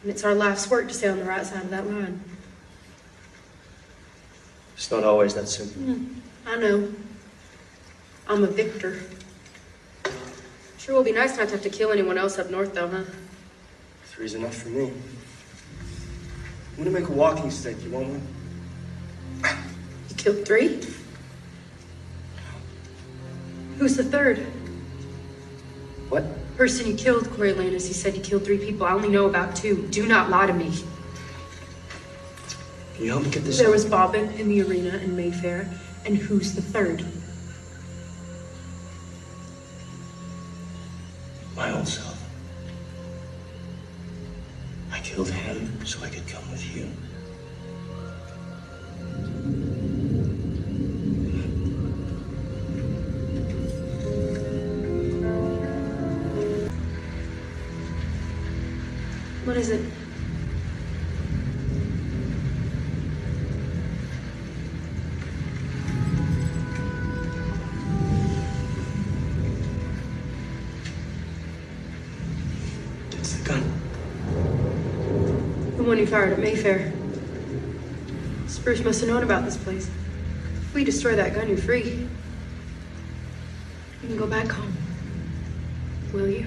And it's our life's work to stay on the right side of that line. It's not always that simple. I know. I'm a victor. Sure will be nice not to have to kill anyone else up north, though, huh? 3's enough for me. I'm gonna make a walking stick. You want one? You killed 3? Who's the third? What? Person you killed, Coriolanus. He said you killed 3 people. I only know about 2. Do not lie to me. Can you help me get this? There was Bobbin in the arena in Mayfair. And who's the third? My old self. I killed him so I could come with you. What is it? It's the gun. The one you fired at Mayfair. Spruce must have known about this place. If we destroy that gun, you're free. You can go back home. Will you?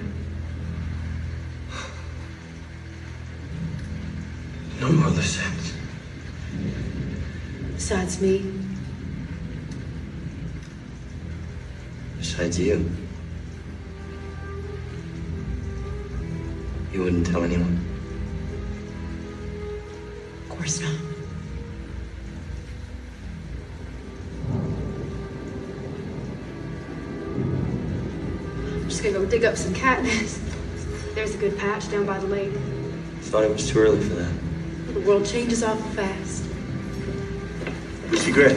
No more loose ends. Besides me. Besides you. You wouldn't tell anyone. Of course not. I'm just gonna go dig up some catnip. There's a good patch down by the lake. Thought it was too early for that. The world changes awful fast. Lucy Gray.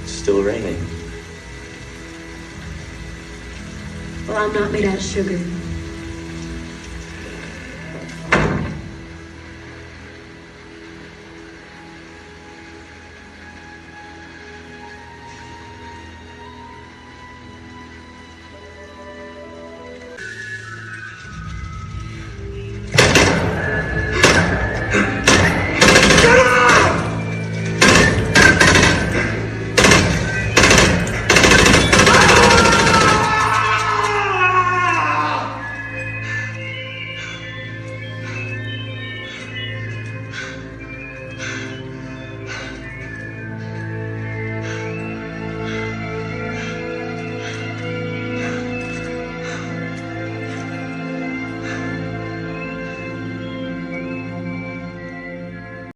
It's still raining. Well, I'm not made out of sugar.